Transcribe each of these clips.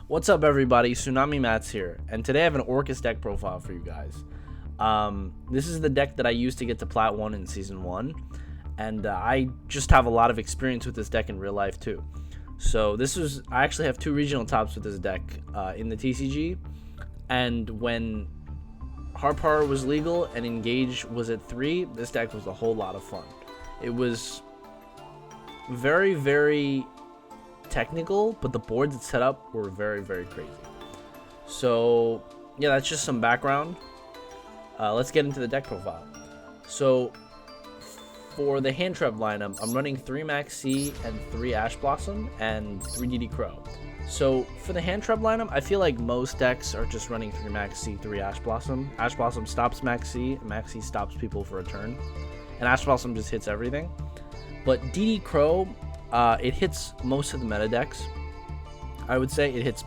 What's up, everybody? Tsunami Mats here, and today I have an Orcust deck profile for you guys. This is the deck that I used to get to Plat 1 in Season 1, and I just have a lot of experience with this deck in real life too. So I actually have 2 regional tops with this deck in the TCG, and when Harp was legal and Engage was at 3, this deck was a whole lot of fun. It was very, very technical, but the boards it set up were very, very crazy. So yeah, that's just some background. Let's get into the deck profile. So for the hand trap lineup, I'm running 3 Max C and 3 Ash Blossom and 3 DD Crow. So for the hand trap lineup, I feel like most decks are just running 3 Max C, 3 Ash Blossom. Ash Blossom stops Max C, and Max C stops people for a turn, and Ash Blossom just hits everything. But DD Crow, it hits most of the meta decks. I would say it hits.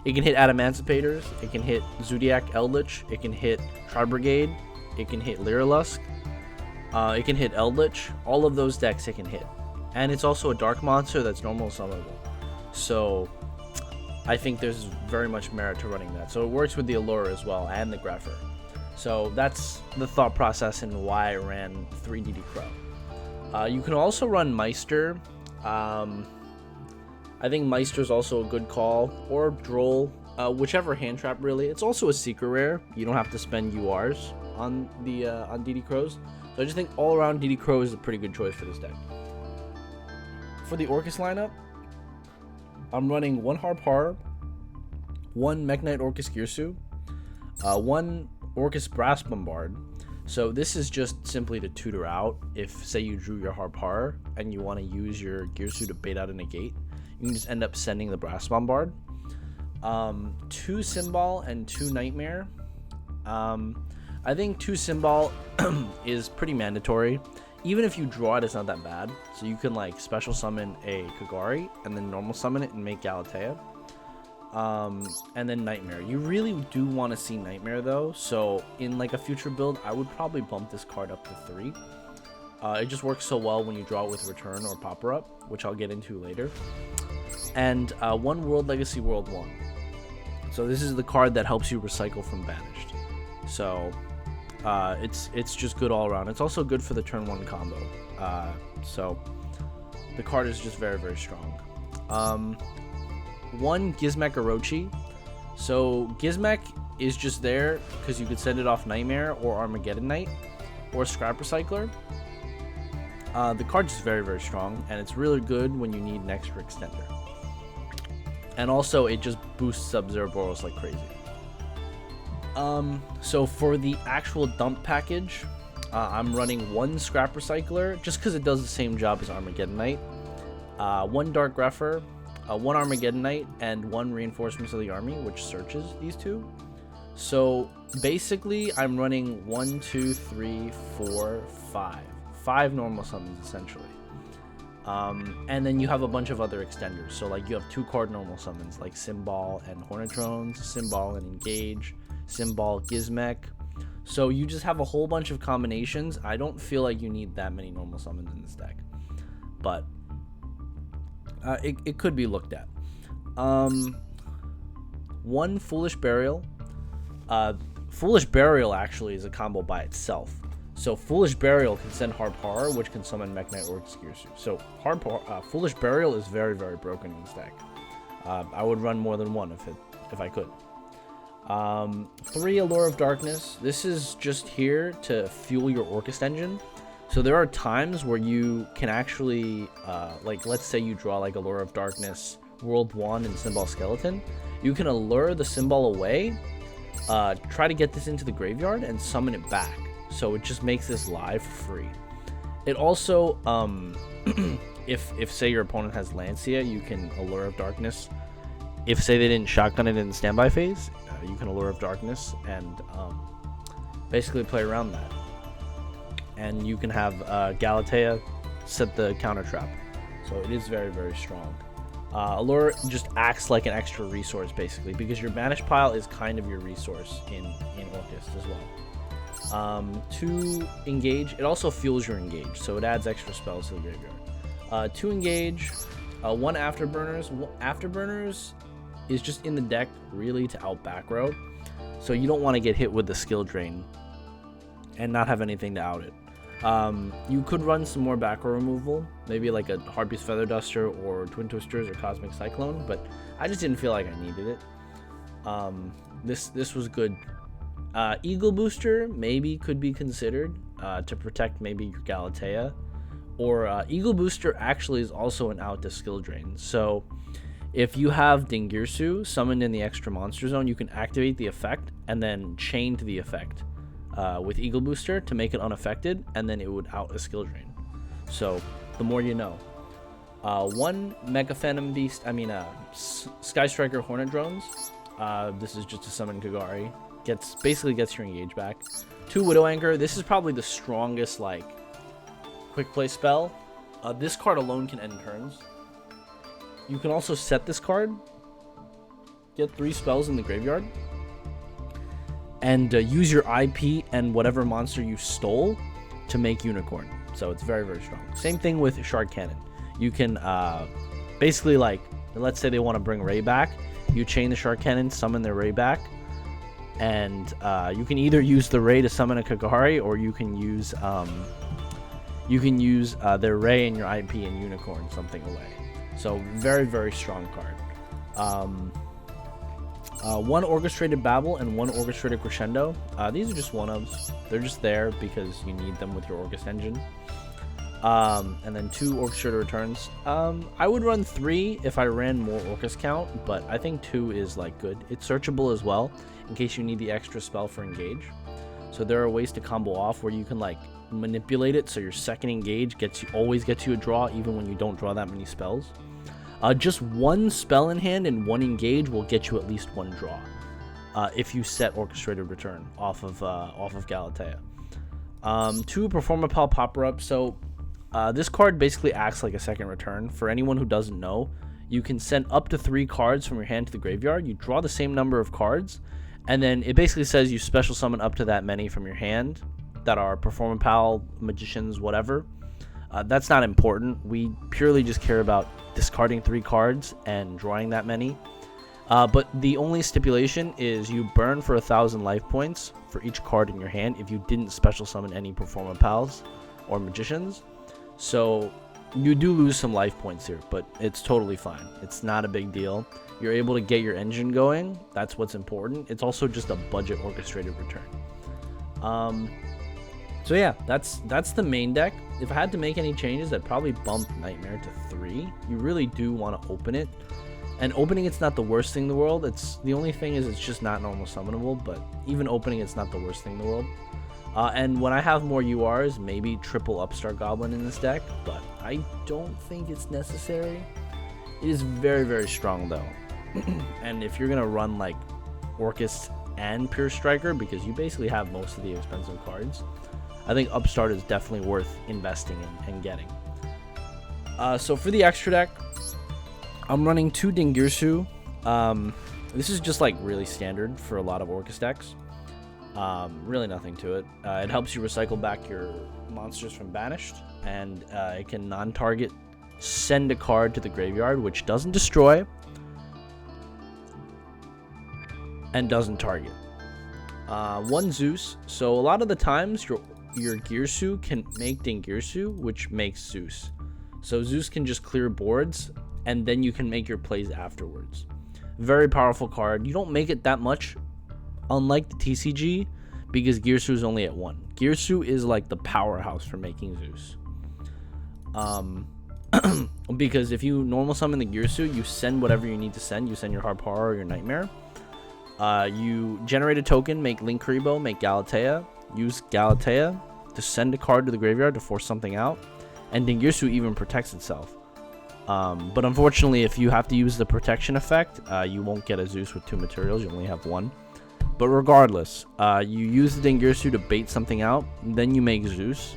It can hit Adamanticators. It can hit Zodiac Eldritch. It can hit Tri-Brigade. It can hit Lyrilusk. It can hit Eldritch. All of those decks it can hit. And it's also a dark monster that's normal summonable. So I think there's very much merit to running that. So it works with the Allure as well and the Grepher. So that's the thought process and why I ran 3 DD Crow. You can also run Meister. I think Meister is also a good call, or Droll, whichever hand trap really. It's also a secret rare. You don't have to spend URs on the on DD Crows. So I just think all around DD Crow is a pretty good choice for this deck. For the Orcust lineup, I'm running 1 Harp, 1 Mekk-Knight Orcust Girsu, 1 Orcust Brass Bombard. So this is just simply to tutor out if, say, you drew your Harp and you want to use your Girsu to bait out a negate. You can just end up sending the Brass Bombard. 2 Symbol and 2 Nightmare. I think 2 Symbol is pretty mandatory. Even if you draw it, it's not that bad. So you can like special summon a Kagari and then normal summon it and make Galatea. And then Nightmare. You really do want to see Nightmare though, so in like a future build I would probably bump this card up to 3. It just works so well when you draw it with Return or Popper Up, which I'll get into later. And 1 World Legacy World 1. So this is the card that helps you recycle from Banished. So it's just good all around. It's also good for the turn 1 combo. So the card is just very, very strong. 1 Gizmek Orochi. So Gizmek is just there because you could send it off Nightmare or Armageddon Knight or Scrap Recycler. The card's just very, very strong, and it's really good when you need an extra extender. And also it just boosts Sub-Zero Boros like crazy. So for the actual dump package, I'm running 1 Scrap Recycler just because it does the same job as Armageddon Knight, 1 Dark Grepher, 1 Armageddon Knight, and 1 Reinforcements of the Army, which searches these 2. So basically I'm running 1, 2, 3, 4, 5 normal summons essentially. And then you have a bunch of other extenders. So like you have 2 card normal summons like Symbol and Hornetrones, Symbol and Engage, Symbol Gizmek. So you just have a whole bunch of combinations. I don't feel like you need that many normal summons in this deck, but it could be looked at. 1 Foolish Burial. Foolish Burial actually is a combo by itself. So Foolish Burial can send Harp Horror, which can summon Mekk-Knight Orcust Girsu. So Foolish Burial is very, very broken in this deck. I would run more than 1 if I could. 3 Allure of Darkness. This is just here to fuel your Orcust engine. So there are times where you can actually, like let's say you draw like Allure of Darkness, World 1, and Symbol Skeleton. You can allure the Symbol away, try to get this into the graveyard, and summon it back. So it just makes this live for free. It also, if say your opponent has Lancia, you can Allure of Darkness. If say they didn't shotgun it in the standby phase, you can Allure of Darkness and basically play around that. And you can have Galatea set the counter trap. So it is very, very strong. Allure just acts like an extra resource basically because your banish pile is kind of your resource in Orcust as well. 2 Engage. It also fuels your Engage, so it adds extra spells to the graveyard. 2 Engage, 1 Afterburners. Afterburners is just in the deck really to out back row. So you don't want to get hit with the skill drain and not have anything to out it. You could run some more back row removal, maybe like a Harpy's Feather Duster or Twin Twisters or Cosmic Cyclone, but I just didn't feel like I needed it. This was good. Eagle Booster maybe could be considered to protect maybe your Galatea, or Eagle Booster actually is also an out to skill drain. So if you have Dingirsu summoned in the extra monster zone, you can activate the effect and then chain to the effect with Eagle Booster to make it unaffected, and then it would out a skill drain. So the more you know. One Mega Phantom Beast, Sky Striker Hornet Drones. This is just to summon Kagari. Basically gets your engage back. 2 Widow Anchor. This is probably the strongest like quick play spell. This card alone can end turns. You can also set this card, get 3 spells in the graveyard, and use your IP and whatever monster you stole to make Unicorn. So it's very, very strong. Same thing with Shard Cannon. You can basically, like, let's say they want to bring Ray back. You chain the Shard Cannon, summon their Ray back, and you can either use the Ray to summon a Kagari, or you can use their Ray and your IP and Unicorn something away. So very, very strong card. 1 Orchestrated Babel and 1 Orchestrated Crescendo. These are just one-ofs. They're just there because you need them with your Orcust engine. And then 2 Orchestrated Returns. I would run 3 if I ran more Orcust count, but I think 2 is like good. It's searchable as well in case you need the extra spell for engage. So there are ways to combo off where you can like manipulate it so your second engage always gets you a draw even when you don't draw that many spells. Just 1 spell in hand and 1 engage will get you at least 1 draw if you set Orchestrated Return off of Galatea. 2 Performapal Popper Up. So this card basically acts like a second return. For anyone who doesn't know, you can send up to 3 cards from your hand to the graveyard. You draw the same number of cards, and then it basically says you special summon up to that many from your hand that are Performapal, Magicians, whatever. That's not important. We purely just care about discarding 3 cards and drawing that many. But the only stipulation is you burn for 1,000 life points for each card in your hand if you didn't special summon any Performapals or Magicians. So you do lose some life points here, but it's totally fine. It's not a big deal. You're able to get your engine going. That's what's important. It's also just a budget orchestrated return. So yeah, that's the main deck. If I had to make any changes, I'd probably bump Nightmare to 3. You really do want to open it. And opening it's not the worst thing in the world. The only thing is it's just not normal summonable, but even opening it's not the worst thing in the world. And when I have more URs, maybe triple Upstart Goblin in this deck, but I don't think it's necessary. It is very, very strong though. And if you're gonna run like Orcust and Pure Striker, because you basically have most of the expensive cards, I think Upstart is definitely worth investing in and getting. So for the extra deck, I'm running 2 Dingirsu. This is just like really standard for a lot of Orcust decks. Really nothing to it. It helps you recycle back your monsters from Banished, and it can non-target send a card to the graveyard, which doesn't destroy and doesn't target. 1 Zeus. So a lot of the times your Girsu can make Dingirsu, which makes Zeus. So Zeus can just clear boards, and then you can make your plays afterwards. Very powerful card. You don't make it that much, unlike the TCG, because Girsu is only at 1. Girsu is like the powerhouse for making Zeus. Because if you normal summon the Girsu, you send whatever you need to send. You send your Harp or your Nightmare. You generate a token, make Link Kuriboh, make Galatea. Use Galatea to send a card to the graveyard to force something out. And Dingirsu even protects itself. But unfortunately, if you have to use the protection effect, you won't get a Zeus with 2 materials. You only have 1. But regardless, you use the Dingirsu to bait something out. Then you make Zeus.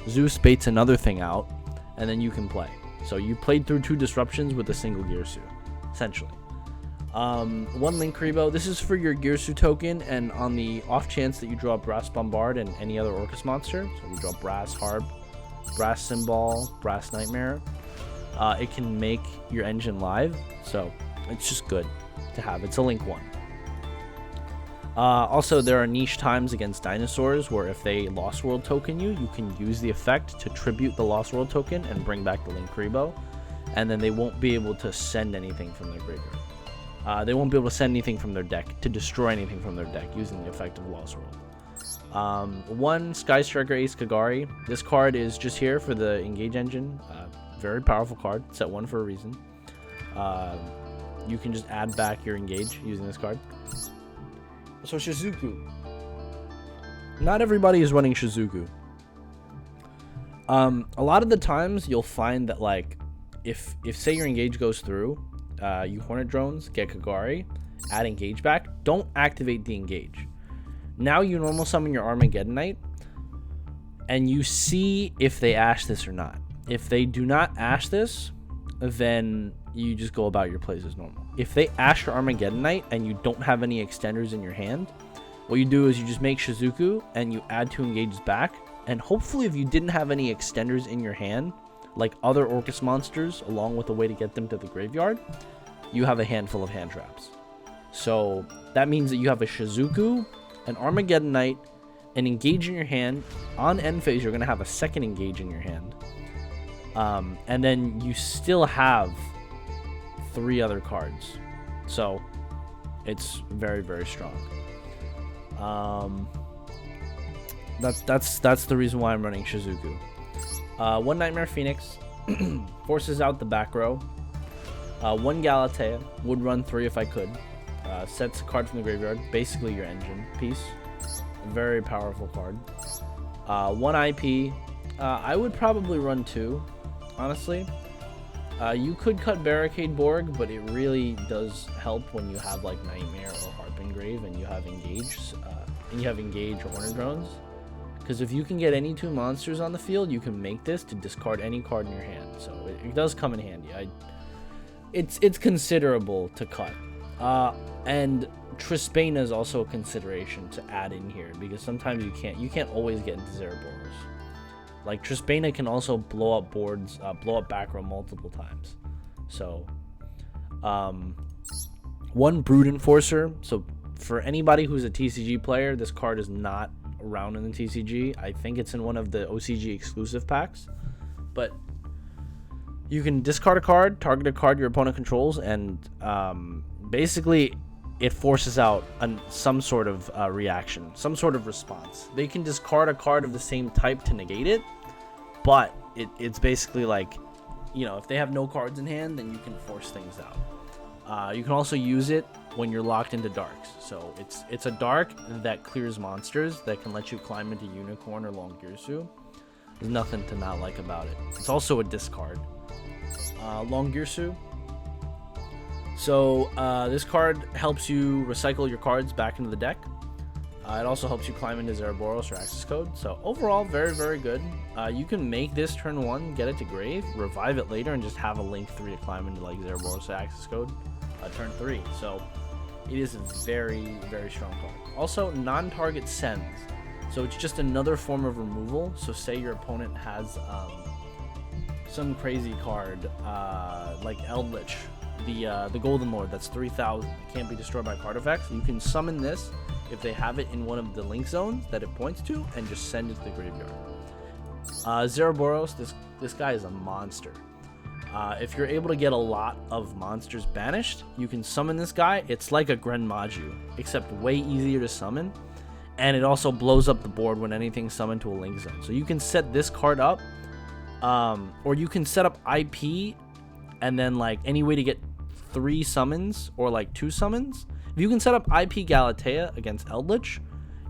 Zeus baits another thing out. And then you can play. So you played through 2 disruptions with a single Girsu, essentially. 1 Link Kuriboh. This is for your Girsu token, and on the off chance that you draw Brass Bombard and any other Orcust monster, so you draw Brass Harp, Brass Cymbal, Brass Nightmare, it can make your engine live. So It's just good to have. It's a Link 1. Also, there are niche times against dinosaurs where if they Lost World token you, you can use the effect to tribute the Lost World token and bring back the Link Rebo, and then they won't be able to send anything from their graveyard. They won't be able to send anything from their deck to destroy anything from their deck using the effect of Lost World. One Sky Striker Ace Kagari. This card is just here for the Engage engine. Very powerful card. Set 1 for a reason. You can just add back your Engage using this card. So Shizuku. Not everybody is running Shizuku. A lot of the times you'll find that, like, if say your Engage goes through, you Hornet Drones, get Kagari, add Engage back, don't activate the Engage. Now you normal summon your Armageddonite, and you see if they Ash this or not. If they do not Ash this, then you just go about your plays as normal. If they Ash your Armageddonite and you don't have any extenders in your hand, what you do is you just make Shizuku and you add 2 Engages back, and hopefully if you didn't have any extenders in your hand, like other Orcust monsters, along with a way to get them to the graveyard, you have a handful of hand traps. So that means that you have a Shizuku, an Armageddonite, an Engage in your hand. On end phase, you're going to have a second Engage in your hand. And then you still have 3 other cards. So it's very, very strong. That's the reason why I'm running Shizuku. One Nightmare Phoenix forces out the back row. One Galatea, would run 3 if I could. Sets a card from the graveyard, basically your engine piece. Very powerful card. One IP, I would probably run 2, honestly. You could cut Barricade Borg, but it really does help when you have like Nightmare or Harp Engrave and you have Engage or Hornet Drones. Because if you can get any 2 monsters on the field, you can make this to discard any card in your hand. So it does come in handy. It's considerable to cut. And Trispana is also a consideration to add in here, because sometimes you can't always get into Zeraboros. Like Trispana can also blow up boards, blow up back row multiple times. So, one Brood Enforcer. So for anybody who's a TCG player, this card is not around in the TCG. I think it's in one of the OCG exclusive packs. But you can discard a card, target a card your opponent controls, and basically it forces out some sort of reaction, some sort of response. They can discard a card of the same type to negate it, but it's basically like, if they have no cards in hand, then you can force things out. You can also use it when you're locked into darks. So it's a dark that clears monsters that can let you climb into Unicorn or Longirsu. There's nothing to not like about it. It's also a discard. Longirsu. So this card helps you recycle your cards back into the deck. It also helps you climb into Zeraboros or Access Code. So overall, very, very good. You can make this turn 1, get it to grave, revive it later, and just have a Link 3 to climb into like Zeraboros or Access Code turn 3. So it is a very, very strong card. Also, non-target sends. So it's just another form of removal. So say your opponent has some crazy card like Eldritch, the Golden Lord, that's 3,000, can't be destroyed by card effects. You can summon this if they have it in one of the link zones that it points to, and just send it to the graveyard. Zeraboros, this guy is a monster. If you're able to get a lot of monsters banished, you can summon this guy. It's like a Gren Maju, except way easier to summon, and it also blows up the board when anything's summoned to a link zone. So you can set this card up, or you can set up IP, and then like any way to get 3 summons or like 2 summons. If you can set up IP Galatea against Eldritch,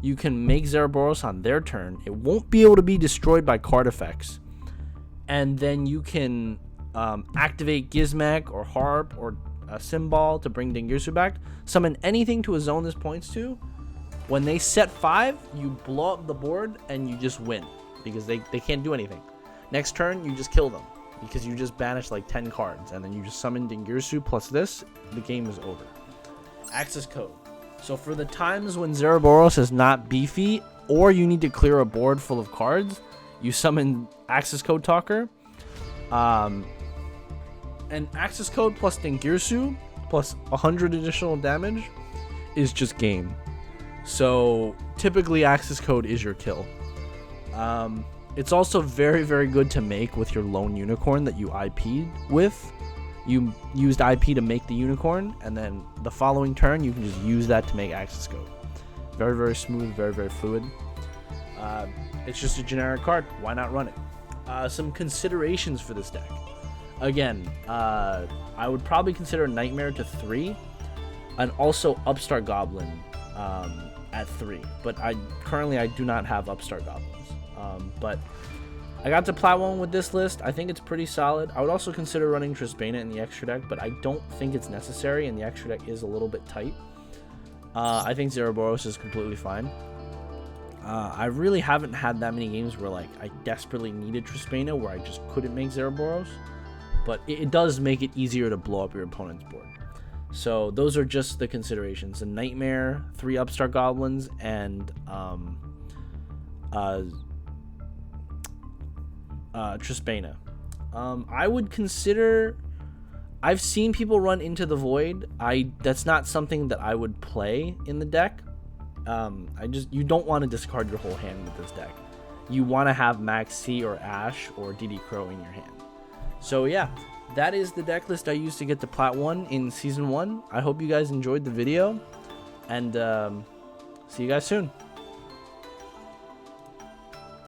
you can make Zeraboros on their turn. It won't be able to be destroyed by card effects, and then you can activate Gizmek or Harp or a Symbol to bring Dingirsu back. Summon anything to a zone this points to. When they set 5, you blow up the board and you just win, because they can't do anything. Next turn, you just kill them, because you just banished like 10 cards, and then you just summon Dingirsu plus this, the game is over. Access Code. So for the times when Zeraboros is not beefy, or you need to clear a board full of cards, you summon Access Code Talker. And Access Code plus Dingirsu plus 100 additional damage is just game. So typically Axis Code is your kill. It's also very, very good to make with your lone unicorn that you IP'd with. You used IP to make the unicorn, and then the following turn you can just use that to make Axis Code. Very, very smooth, very, very fluid. It's just a generic card. Why not run it? Some considerations for this deck. Again, I would probably consider Nightmare to 3, and also Upstart Goblin at 3. But currently I do not have Upstart Goblins. But I got to Plat 1 with this list. I think it's pretty solid. I would also consider running Trisbana in the extra deck, but I don't think it's necessary, and the extra deck is a little bit tight. I think Zeraboros is completely fine. I really haven't had that many games where like I desperately needed Trisbana where I just couldn't make Zeraboros, but it does make it easier to blow up your opponent's board. So those are just the considerations: a Nightmare, 3 Upstart Goblins, and Trisbana. I would consider. I've seen people run Into the Void. That's not something that I would play in the deck. You don't want to discard your whole hand with this deck. You want to have Max C or Ash or DD Crow in your hand. So yeah, that is the deck list I used to get to Plat 1 in Season 1. I hope you guys enjoyed the video, and see you guys soon.